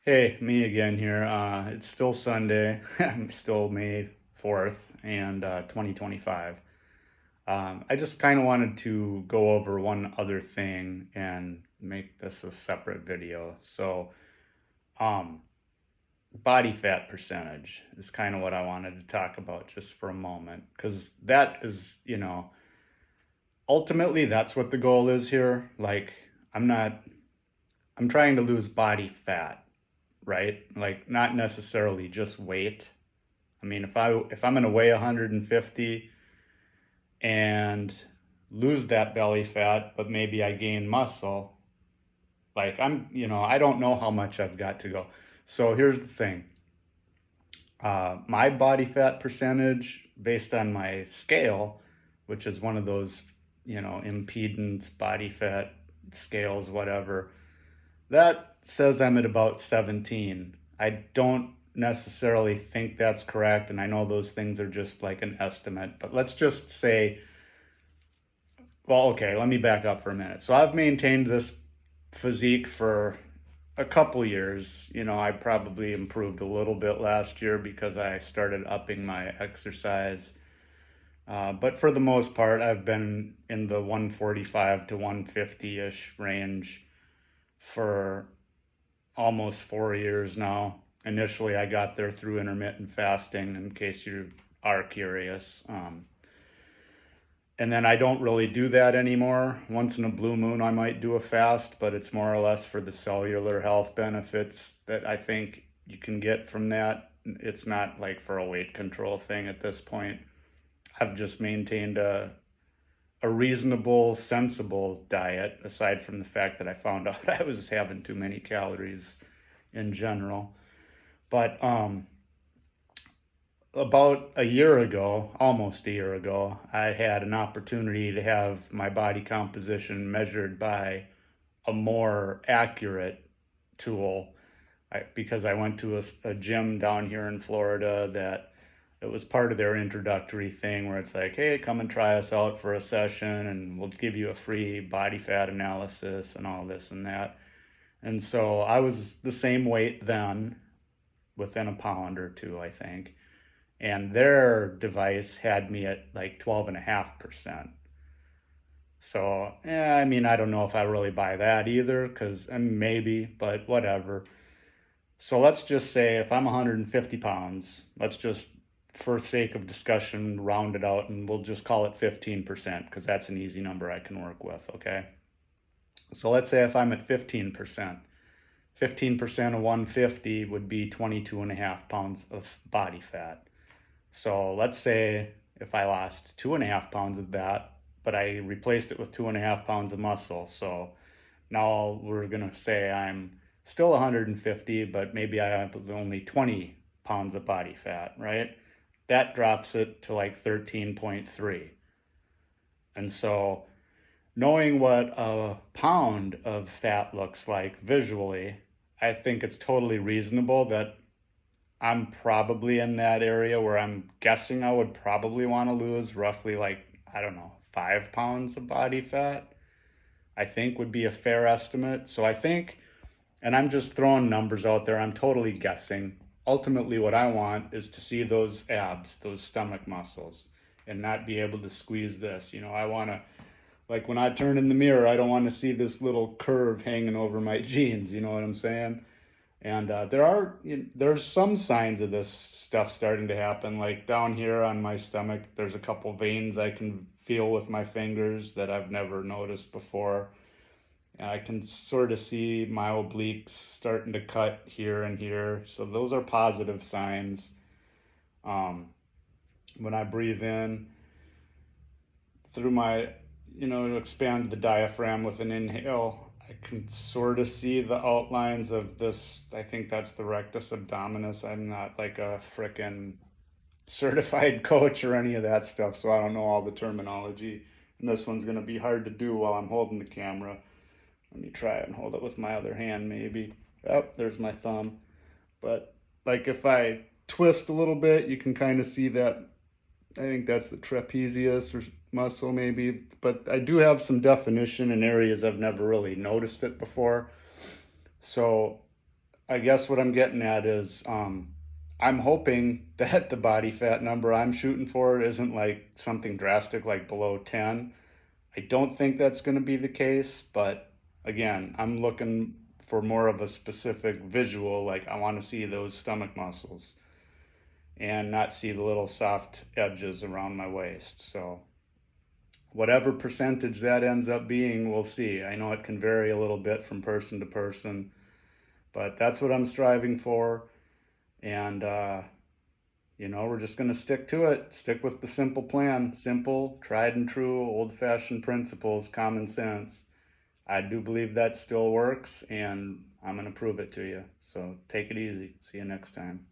Hey, me again here. It's still Sunday. I'm still May 4th and 2025. I just kind of wanted to go over one other thing and make this a separate video. Um, Body fat percentage is kind of what I wanted to talk about just for a moment because that is, ultimately that's what the goal is here. Like, I'm not, I'm trying to lose body fat, right? Like not necessarily just weight. I mean, if I'm going to weigh 150 and lose that belly fat, but maybe I gain muscle, like I don't know how much I've got to go. So here's the thing. My body fat percentage based on my scale, which is one of those, impedance body fat scales, whatever, that says I'm at about 17. I don't necessarily think that's correct, and I know those things are just like an estimate, but let's just say, well, okay, let me back up for a minute. So I've maintained this physique for a couple years. I probably improved a little bit last year because I started upping my exercise. But for the most part, I've been in the 145 to 150 ish range for almost 4 years now. Initially, I got there through intermittent fasting, in case you are curious. And then I don't really do that anymore. Once in a blue moon, I might do a fast, but it's more or less for the cellular health benefits that I think you can get from that. It's not like for a weight control thing at this point. I've just maintained a reasonable, sensible diet, aside from the fact that I found out I was having too many calories in general. But about a year ago, almost a year ago, I had an opportunity to have my body composition measured by a more accurate tool. Because I went to a gym down here in Florida that it was part of their introductory thing where it's like, hey, come and try us out for a session and we'll give you a free body fat analysis and all this and that. And so I was the same weight then, within a pound or two, I think. And their device had me at like 12.5%. So, yeah, I mean, I don't know if I really buy that either, because maybe, but whatever. So let's just say if I'm 150 pounds, let's just, for sake of discussion, round it out and we'll just call it 15%, because that's an easy number I can work with, okay? So let's say if I'm at 15%, 15% of 150 would be 22 and a half pounds of body fat. So let's say if I lost 2.5 pounds of that, but I replaced it with 2.5 pounds of muscle. So now we're going to say I'm still 150, but maybe I have only 20 pounds of body fat, right? That drops it to like 13.3. And so knowing what a pound of fat looks like visually, I think it's totally reasonable that I'm probably in that area where I'm guessing I would probably want to lose roughly like, I don't know, 5 pounds of body fat, I think would be a fair estimate. So I think, and I'm just throwing numbers out there, I'm totally guessing. Ultimately, what I want is to see those abs, those stomach muscles, and not be able to squeeze this. I want to, like when I turn in the mirror, I don't want to see this little curve hanging over my jeans. You know what I'm saying? And there's some signs of this stuff starting to happen. Like down here on my stomach, there's a couple veins I can feel with my fingers that I've never noticed before. And I can sort of see my obliques starting to cut here and here. So those are positive signs. Um, when I breathe in through my, to expand the diaphragm with an inhale, I can sort of see the outlines of this. I think that's the rectus abdominis. I'm not like a frickin' certified coach or any of that stuff, so I don't know all the terminology. And this one's going to be hard to do while I'm holding the camera. Let me try it and hold it with my other hand, maybe. Oh, there's my thumb. But like if I twist a little bit, you can kind of see that. I think that's the trapezius or muscle, maybe. But I do have some definition in areas I've never really noticed it before. So I guess what I'm getting at is I'm hoping that the body fat number I'm shooting for isn't like something drastic like below 10. I don't think that's going to be the case, but again, I'm looking for more of a specific visual. Like, I want to see those stomach muscles and not see the little soft edges around my waist. So, whatever percentage that ends up being, we'll see. I know it can vary a little bit from person to person, but that's what I'm striving for. And, we're just going to stick to it, stick with the simple plan, simple, tried and true, old fashioned principles, common sense. I do believe that still works, and I'm going to prove it to you. So take it easy. See you next time.